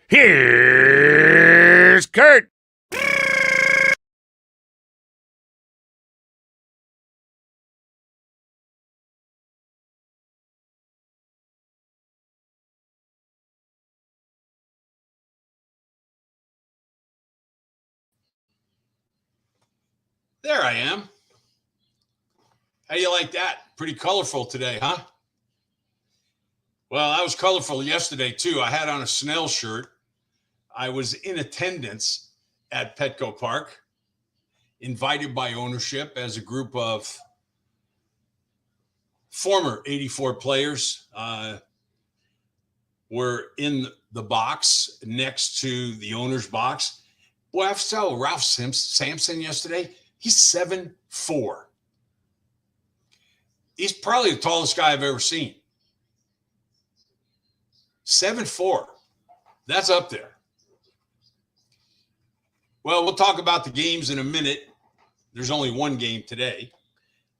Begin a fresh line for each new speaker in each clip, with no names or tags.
Here's Kurt.
There I am. How do you like that? Pretty colorful today, huh? Well, I was colorful yesterday too. I had on a Snell shirt. I was in attendance at Petco Park, invited by ownership as a group of former 84 players were in the box next to the owner's box. Boy, I saw Ralph Sampson yesterday. He's 7'4". He's probably the tallest guy I've ever seen. 7'4". That's up there. Well, we'll talk about the games in a minute. There's only one game today.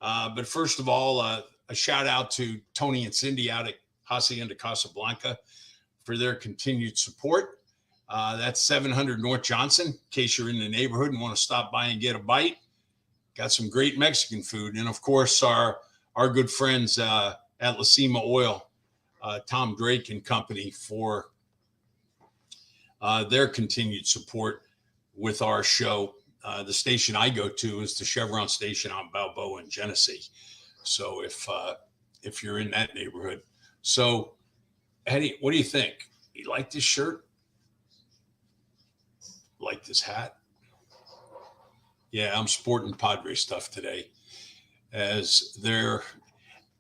But first of all, a shout out to Tony and Cindy out at Hacienda Casablanca for their continued support. That's 700 North Johnson, in case you're in the neighborhood and want to stop by and get a bite. Got some great Mexican food. And, of course, our good friends at La Cima Oil, Tom Drake and company, for their continued support with our show. The station I go to is the Chevron station on Balboa and Genesee. So if you're in that neighborhood. So, Eddie, what do you think? You like this shirt? Like this hat? Yeah, I'm sporting Padre stuff today. As they're,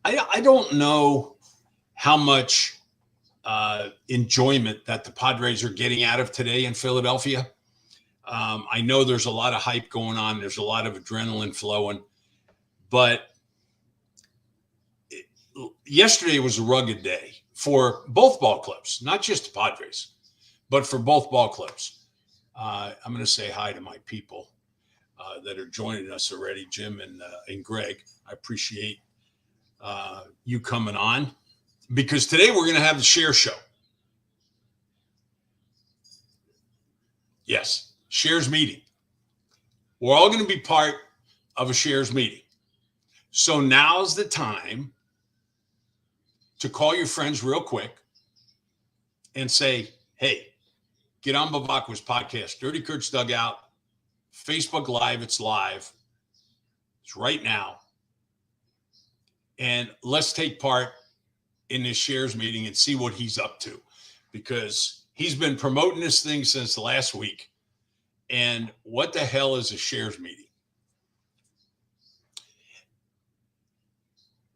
I don't know how much enjoyment that the Padres are getting out of today in Philadelphia. I know there's a lot of hype going on. There's a lot of adrenaline flowing. But yesterday was a rugged day for both ball clubs, not just the Padres, but for both ball clubs. I'm going to say hi to my people that are joining us already, Jim and Greg. I appreciate you coming on, because today we're going to have the share show. Yes, shares meeting. We're all going to be part of a shares meeting. So now's the time to call your friends real quick and say, hey, get on Bavacqua's podcast, Dirty Kurt's Dugout, Facebook Live. It's live. It's right now. And let's take part in this shares meeting and see what he's up to, because he's been promoting this thing since last week. And what the hell is a shares meeting?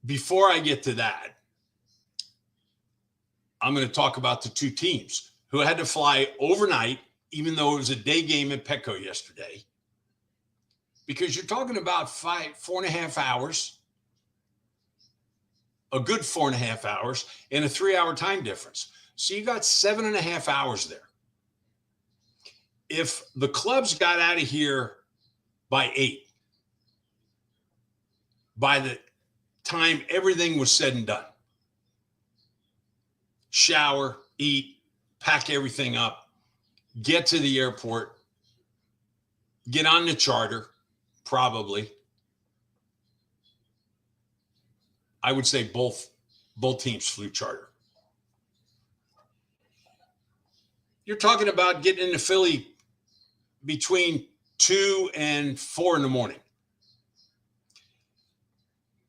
Before I get to that, I'm going to talk about the two teams who had to fly overnight, even though it was a day game at Petco yesterday, because you're talking about 4.5 hours, a good 4.5 hours, and a 3-hour time difference. So you got 7.5 hours there. If the clubs got out of here by 8, by the time everything was said and done, shower, eat, pack everything up, get to the airport, get on the charter, probably. I would say both teams flew charter. You're talking about getting into Philly between 2 and 4 in the morning.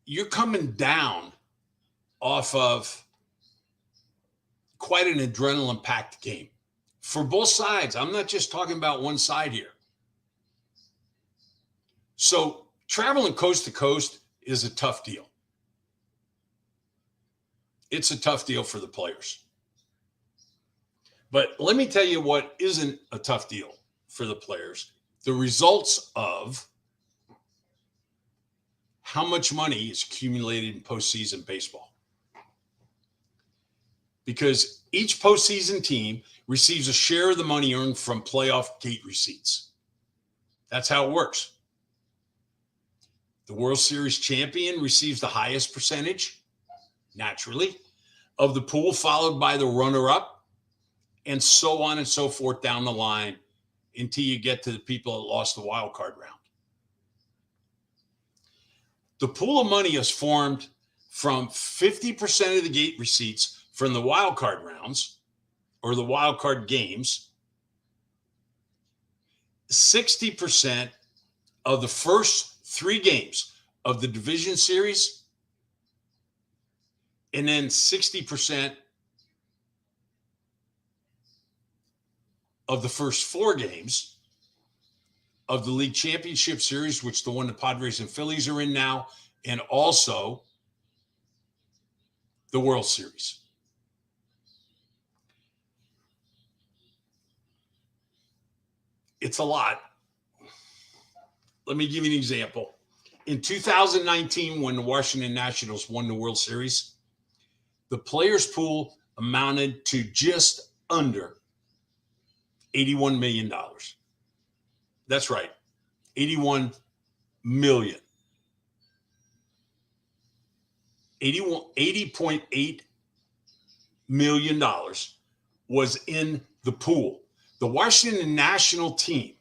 You're coming down off of quite an adrenaline-packed game for both sides. I'm not just talking about one side here. So traveling coast to coast is a tough deal. It's a tough deal for the players. But let me tell you what isn't a tough deal for the players. The results of how much money is accumulated in postseason baseball. Because each postseason team receives a share of the money earned from playoff gate receipts. That's how it works. The World Series champion receives the highest percentage, naturally, of the pool, followed by the runner-up, and so on and so forth down the line until you get to the people that lost the wild card round. The pool of money is formed from 50% of the gate receipts from the wild card rounds or the wild card games, 60% of the first 3 games of the division series, and then 60% of the first 4 games of the league championship series, which the one the Padres and Phillies are in now, and also the World Series. It's a lot. Let me give you an example. In 2019, when the Washington Nationals won the World Series, the players' pool amounted to just under $81 million. That's right, 81 million. $80.8 million was in the pool. The Washington National team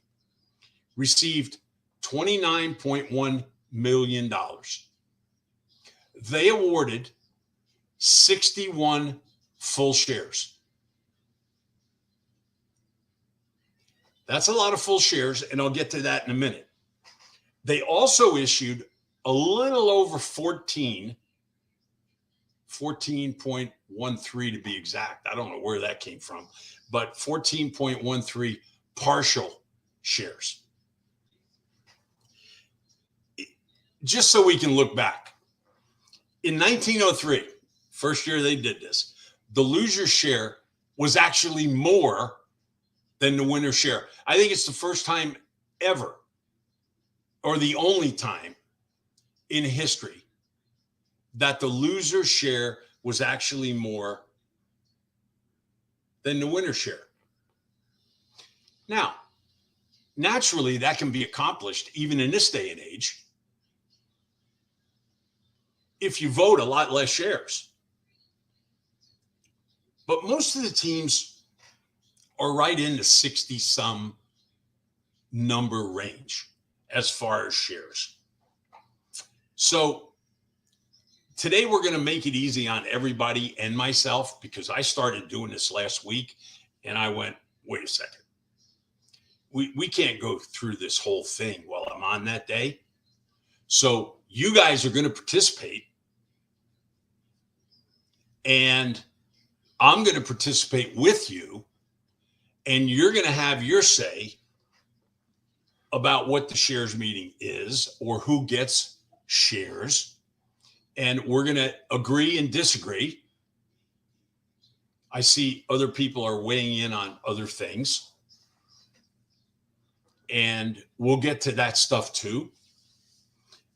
received $29.1 million. They awarded 61 full shares. That's a lot of full shares, and I'll get to that in a minute. They also issued a little over 14.13 to be exact. I don't know where that came from, but 14.13 partial shares. Just so we can look back. In 1903, first year they did this, the loser's share was actually more than the winner's share. I think it's the first time ever, or the only time in history, that the loser's share was actually more than the winner's share. Now, naturally, that can be accomplished even in this day and age if you vote a lot less shares. But most of the teams are right in the 60-some number range as far as shares. So today we're going to make it easy on everybody and myself, because I started doing this last week and I went, wait a second. We can't go through this whole thing while I'm on that day. So you guys are going to participate, and I'm going to participate with you, and you're going to have your say about what the shares meeting is or who gets shares. And we're going to agree and disagree. I see other people are weighing in on other things, and we'll get to that stuff too.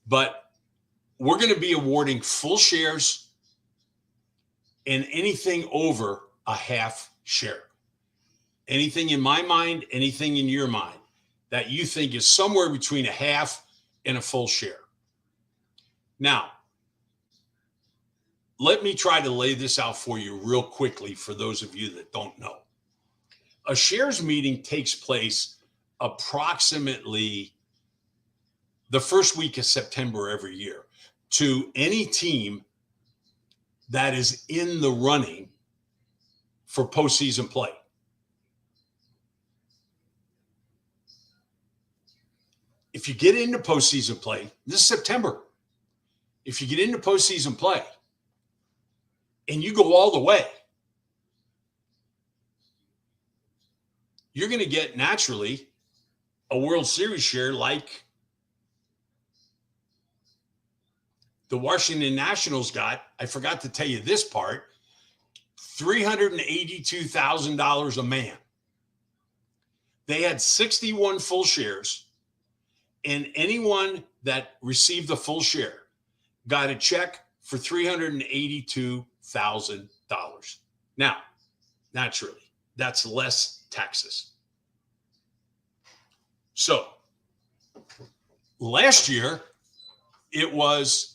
But we're going to be awarding full shares and anything over a half share. Anything in my mind, anything in your mind that you think is somewhere between a half and a full share. Now, let me try to lay this out for you real quickly for those of you that don't know. A shares meeting takes place approximately the first week of September every year to any team that is in the running for postseason play. If you get into postseason play, this is September. If you get into postseason play and you go all the way, you're going to get naturally a World Series share like the Washington Nationals got. I forgot to tell you this part, $382,000 a man. They had 61 full shares, and anyone that received the full share got a check for $382,000. Now, naturally, that's less taxes. So last year, it was,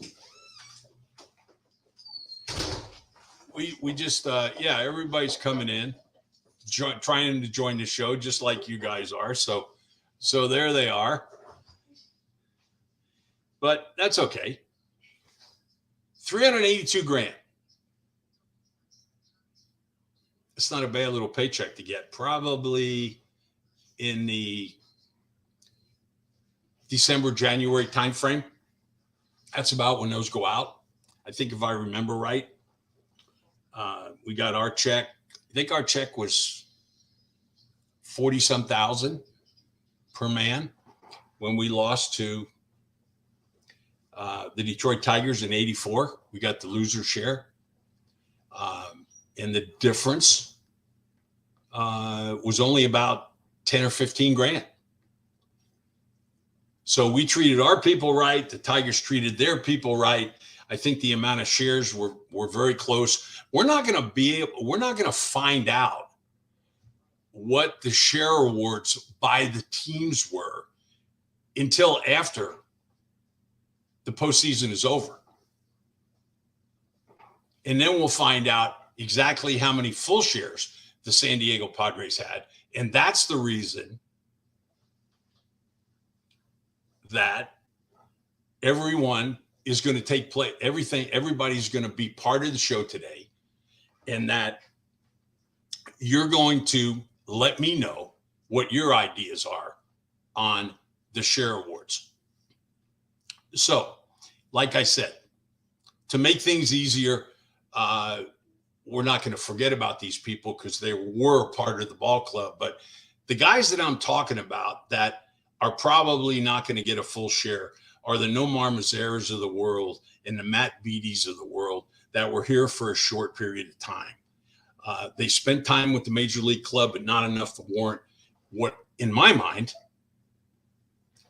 we just, everybody's coming in. trying to join the show just like you guys are. So there they are. But that's okay. 382 grand. It's not a bad little paycheck to get. Probably in the December, January timeframe. That's about when those go out. I think if I remember right, we got our check. I think our check was 40-some thousand per man when we lost to the Detroit Tigers in '84. We got the loser share. And the difference was only about 10 or 15 grand. So we treated our people right. The Tigers treated their people right. I think the amount of shares were very close. We're not going to find out what the share awards by the teams were until after the postseason is over. And then we'll find out exactly how many full shares the San Diego Padres had. And that's the reason that everyone is going to take place. Everybody's going to be part of the show today. And that you're going to let me know what your ideas are on the share awards. So, like I said, to make things easier, we're not going to forget about these people because they were part of the ball club. But the guys that I'm talking about that are probably not going to get a full share are the Nomar Mazeras of the world and the Matt Beaties of the world that were here for a short period of time. They spent time with the Major League Club, but not enough to warrant what, in my mind,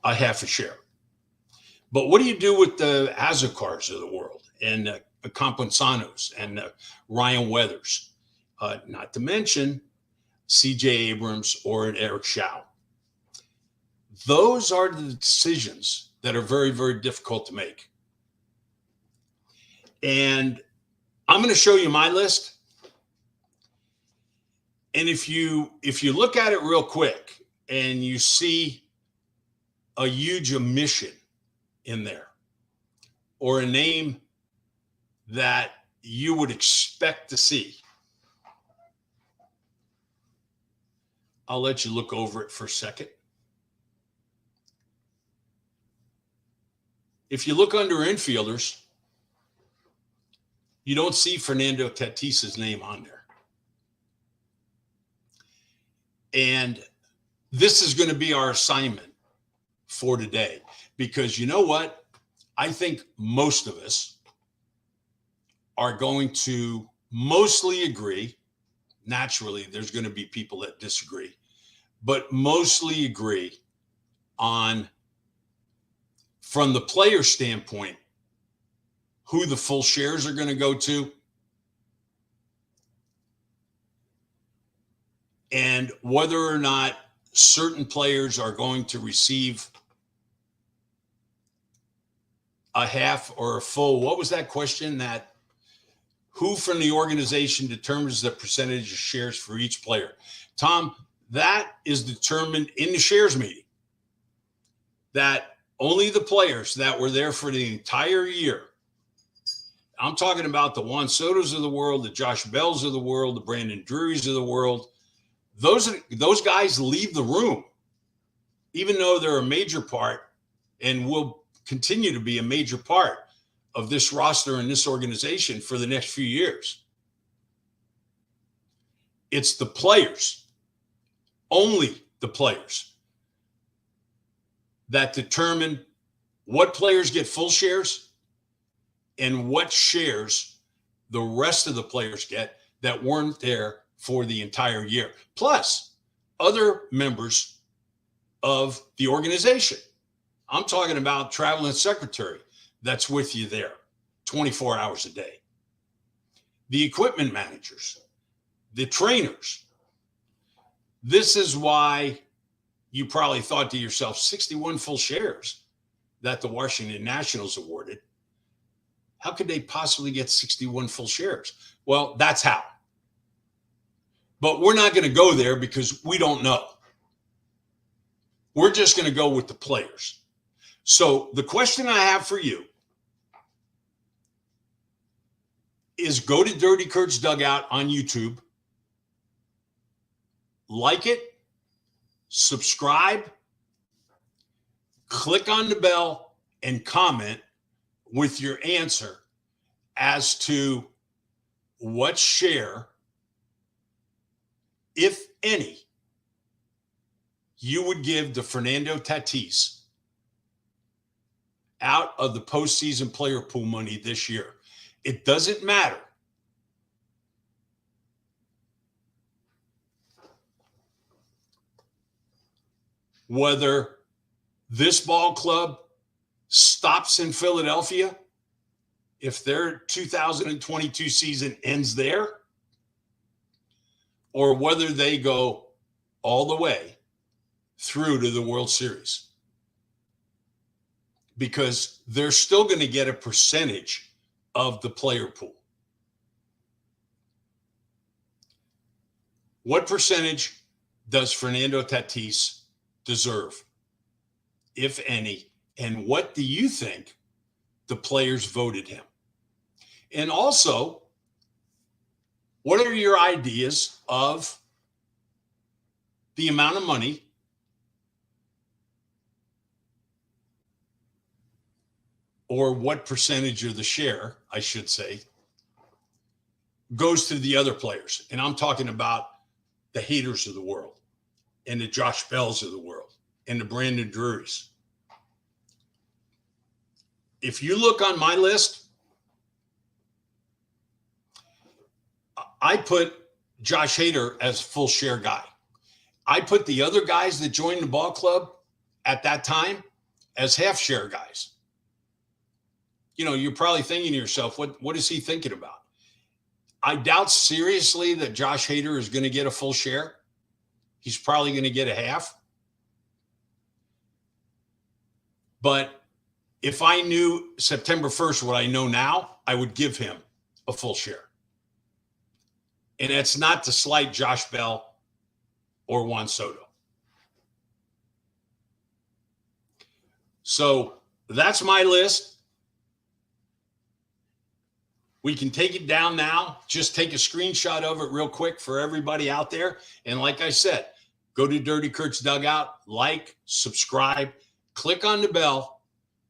a half a share. But what do you do with the Azokars of the world and the Campansanos and Ryan Weathers? Not to mention C.J. Abrams or an Eric Shao. Those are the decisions that are very, very difficult to make. And I'm going to show you my list. And if you look at it real quick and you see a huge omission in there or a name that you would expect to see, I'll let you look over it for a second. If you look under infielders, you don't see Fernando Tatis's name on there. And this is going to be our assignment for today, because you know what? I think most of us are going to mostly agree. Naturally, there's going to be people that disagree, but mostly agree on, from the player standpoint, who the full shares are going to go to and whether or not certain players are going to receive a half or a full. What was that question? That who from the organization determines the percentage of shares for each player? Tom, that is determined in the shares meeting. That only the players that were there for the entire year. I'm talking about the Juan Sotos of the world, the Josh Bells of the world, the Brandon Drurys of the world. Those guys leave the room, even though they're a major part and will continue to be a major part of this roster and this organization for the next few years. It's the players, only the players, that determine what players get full shares and what shares the rest of the players get that weren't there for the entire year, plus other members of the organization. I'm talking about traveling secretary that's with you there 24 hours a day, the equipment managers, the trainers. This is why you probably thought to yourself, 61 full shares that the Washington Nationals awarded. How could they possibly get 61 full shares? Well, that's how. But we're not going to go there because we don't know. We're just going to go with the players. So the question I have for you is go to Dirty Kurt's Dugout on YouTube, like it, subscribe, click on the bell, and comment with your answer as to what share, if any, you would give to Fernando Tatis out of the postseason player pool money this year. It doesn't matter whether this ball club stops in Philadelphia, if their 2022 season ends there, or whether they go all the way through to the World Series. Because they're still going to get a percentage of the player pool. What percentage does Fernando Tatis deserve, if any? And what do you think the players voted him? And also, what are your ideas of the amount of money or what percentage of the share, I should say, goes to the other players? And I'm talking about the haters of the world and the Josh Bells of the world and the Brandon Drurys. If you look on my list, I put Josh Hader as full share guy. I put the other guys that joined the ball club at that time as half share guys. You know, you're probably thinking to yourself, what is he thinking about? I doubt seriously that Josh Hader is going to get a full share. He's probably going to get a half. But if I knew September 1st what I know now, I would give him a full share. And that's not to slight Josh Bell or Juan Soto. So that's my list. We can take it down now. Just take a screenshot of it real quick for everybody out there. And like I said, go to Dirty Kurt's Dugout, like, subscribe, click on the bell,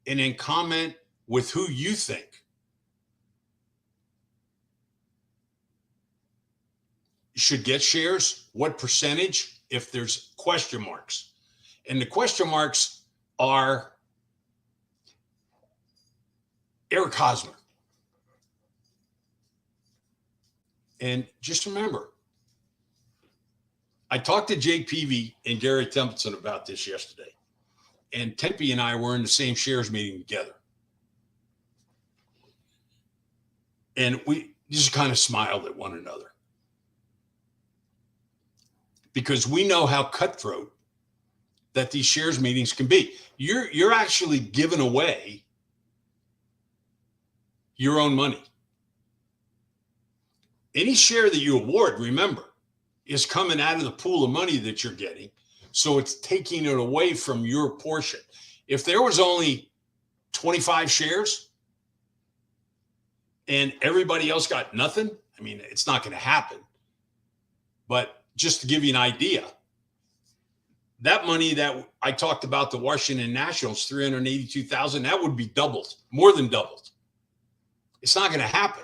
and then comment with who you think should get shares, what percentage, if there's question marks. And the question marks are Eric Hosmer. And just remember, I talked to Jake Peavy and Gary Templeton about this yesterday. And Tempe and I were in the same shares meeting together. And we just kind of smiled at one another. Because we know how cutthroat that these shares meetings can be. You're actually giving away your own money. Any share that you award, remember, is coming out of the pool of money that you're getting. So it's taking it away from your portion. If there was only 25 shares and everybody else got nothing, I mean, it's not going to happen. But just to give you an idea, that money that I talked about, the Washington Nationals, $382,000, that would be doubled, more than doubled. It's not going to happen.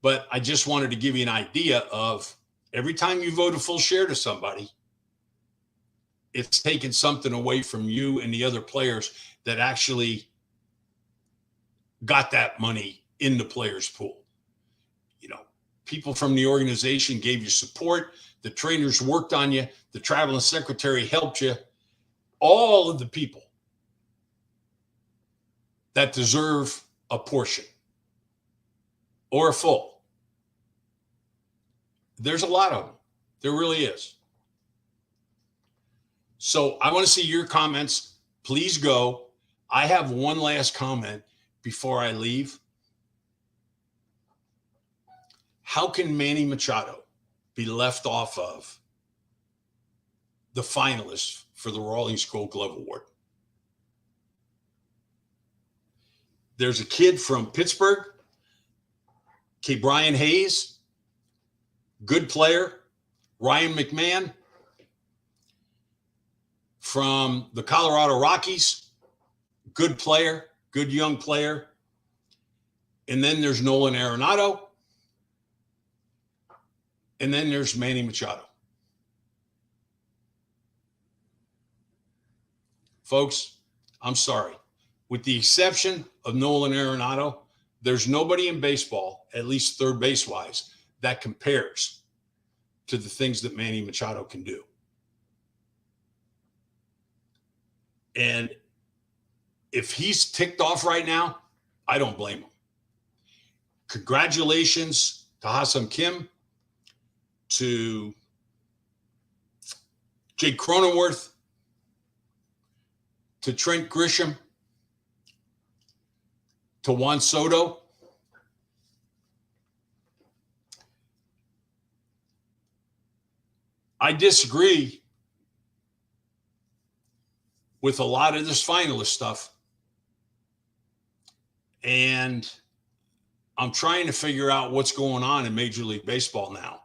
But I just wanted to give you an idea of every time you vote a full share to somebody, it's taking something away from you and the other players that actually got that money in the players' pool. You know, people from the organization gave you support. The trainers worked on you. The traveling secretary helped you. All of the people that deserve a portion or a full. There's a lot of them. There really is. So I want to see your comments. Please go. I have one last comment before I leave. How can Manny Machado be left off of the finalists for the Rawlings Gold Glove Award. There's a kid from Pittsburgh, Brian Hayes, good player. Ryan McMahon from the Colorado Rockies, good player, good young player. And then there's Nolan Arenado. And then there's Manny Machado. Folks, I'm sorry. With the exception of Nolan Arenado, there's nobody in baseball, at least third base-wise, that compares to the things that Manny Machado can do. And if he's ticked off right now, I don't blame him. Congratulations to Ha-Seong Kim, to Jake Cronenworth, to Trent Grisham, to Juan Soto. I disagree with a lot of this finalist stuff. And I'm trying to figure out what's going on in Major League Baseball now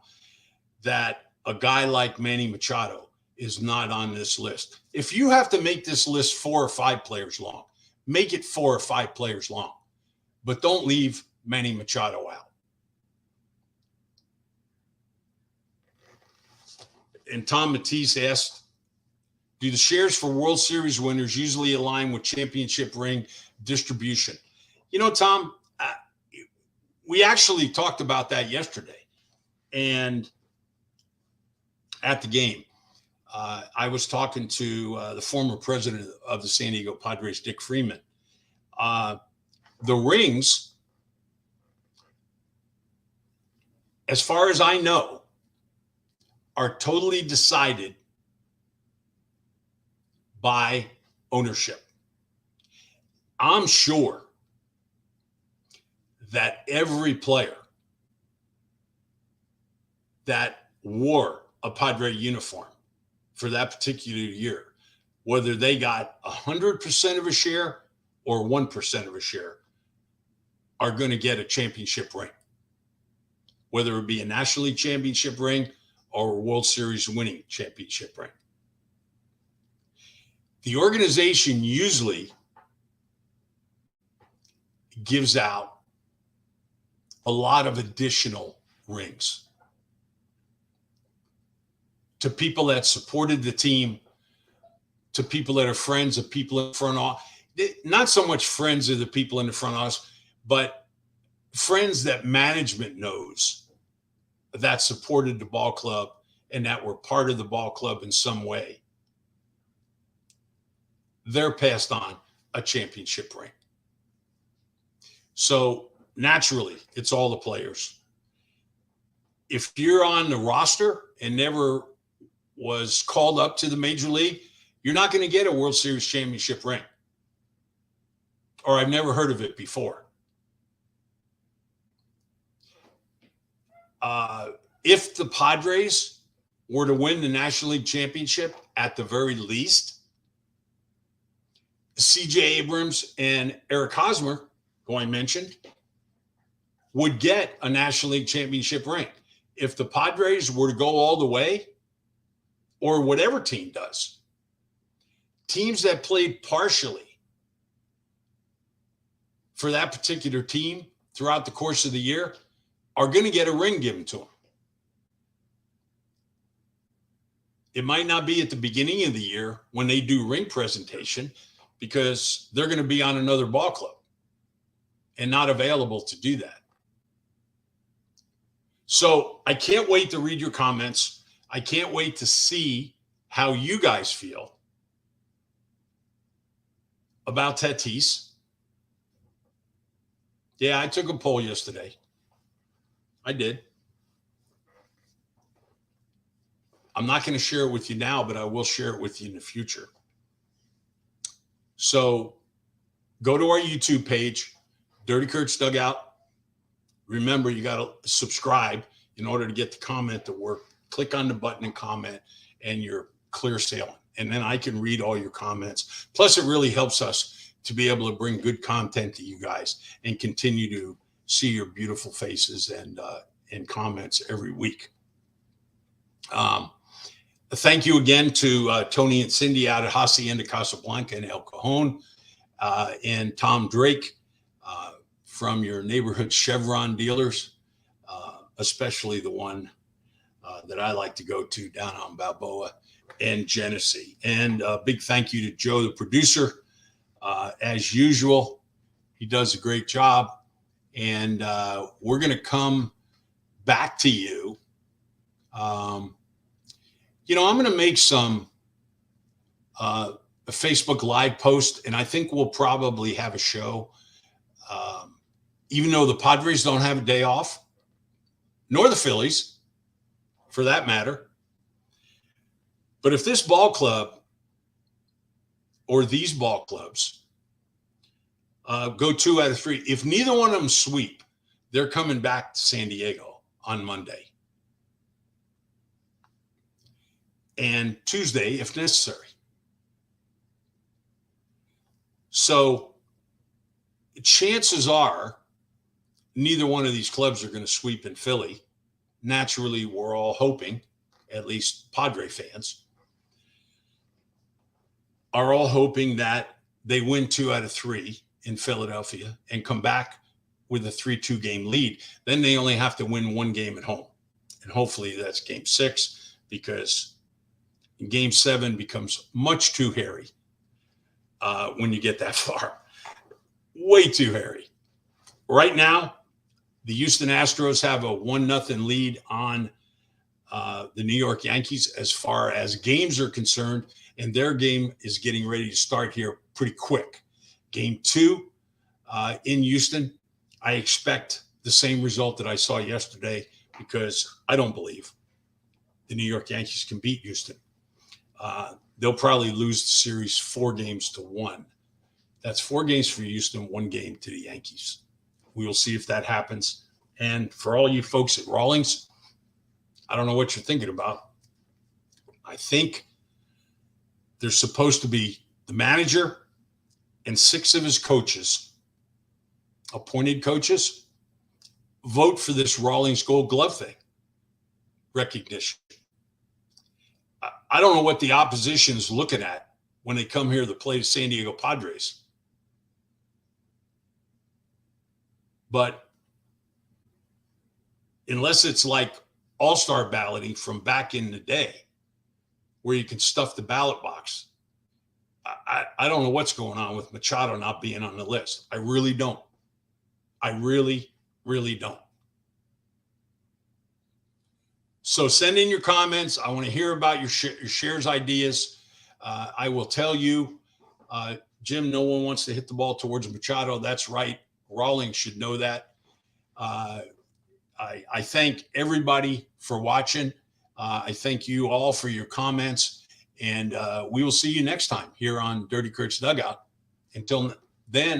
that a guy like Manny Machado is not on this list. If you have to make this list 4 or 5 players long, make it 4 or 5 players long, but don't leave Manny Machado out. And Tom Matisse asked, do the shares for World Series winners usually align with championship ring distribution? You know, Tom, we actually talked about that yesterday. And at the game, I was talking to the former president of the San Diego Padres, Dick Freeman. The rings, as far as I know, are totally decided by ownership. I'm sure that every player that wore a Padre uniform for that particular year, whether they got 100% of a share or 1% of a share, are going to get a championship ring, whether it be a National League championship ring or a World Series winning championship ring. The organization usually gives out a lot of additional rings to people that supported the team, to people that are friends of people in front office. Not so much friends of the people in the front office, but friends that management knows that supported the ball club and that were part of the ball club in some way. They're passed on a championship ring. So naturally, it's all the players. If you're on the roster and never was called up to the major league, you're not going to get a World Series championship ring. Or I've never heard of it before. If the Padres were to win the National League championship, at the very least, C.J. Abrams and Eric Hosmer, who I mentioned, would get a National League championship ring. If the Padres were to go all the way, or whatever team does, teams that played partially for that particular team throughout the course of the year are going to get a ring given to them. It might not be at the beginning of the year when they do ring presentation, because they're going to be on another ball club and not available to do that. So I can't wait to read your comments. I can't wait to see how you guys feel about Tatis. Yeah, I took a poll yesterday. I did. I'm not going to share it with you now, but I will share it with you in the future. So go to our YouTube page, Dirty Kurt's Dugout. Remember, you got to subscribe in order to get the comment to work, click on the button and comment, and you're clear sailing. And then I can read all your comments. Plus, it really helps us to be able to bring good content to you guys and continue to see your beautiful faces and comments every week. Thank you again to Tony and Cindy out at Hacienda Casablanca and El Cajon, and Tom Drake from your neighborhood Chevron dealers, especially the one that I like to go to down on Balboa and Genesee. And a big thank you to Joe, the producer. As usual, he does a great job. And we're going to come back to you. I'm going to make a Facebook Live post, and I think we'll probably have a show. Even though the Padres don't have a day off, nor the Phillies, for that matter. But if this ball club or these ball clubs go 2 out of 3, if neither one of them sweep, they're coming back to San Diego on Monday and Tuesday if necessary. So chances are neither one of these clubs are going to sweep in Philly. Naturally, we're all hoping, at least Padre fans, are all hoping that they win 2 out of 3 in Philadelphia and come back with a 3-2 game lead. Then they only have to win 1 game at home. And hopefully that's game 6, because game 7 becomes much too hairy when you get that far. Way too hairy. Right now, the Houston Astros have a 1-0 lead on the New York Yankees as far as games are concerned, and their game is getting ready to start here pretty quick. Game 2 in Houston, I expect the same result that I saw yesterday, because I don't believe the New York Yankees can beat Houston. They'll probably lose the series 4-1. That's 4 games for Houston, 1 game to the Yankees. We will see if that happens. And for all you folks at Rawlings, I don't know what you're thinking about. I think there's supposed to be the manager and 6 of his coaches, appointed coaches, vote for this Rawlings Gold Glove thing recognition. I don't know what the opposition is looking at when they come here to play the San Diego Padres. But unless it's like all-star balloting from back in the day where you can stuff the ballot box, I don't know what's going on with Machado not being on the list. I really don't. I really, really don't. So send in your comments. I want to hear about your shares ideas. I will tell you, Jim, no one wants to hit the ball towards Machado. That's right. Rawlings should know that. I thank everybody for watching. I thank you all for your comments. And we will see you next time here on Dirty Kurt's Dugout. Until then.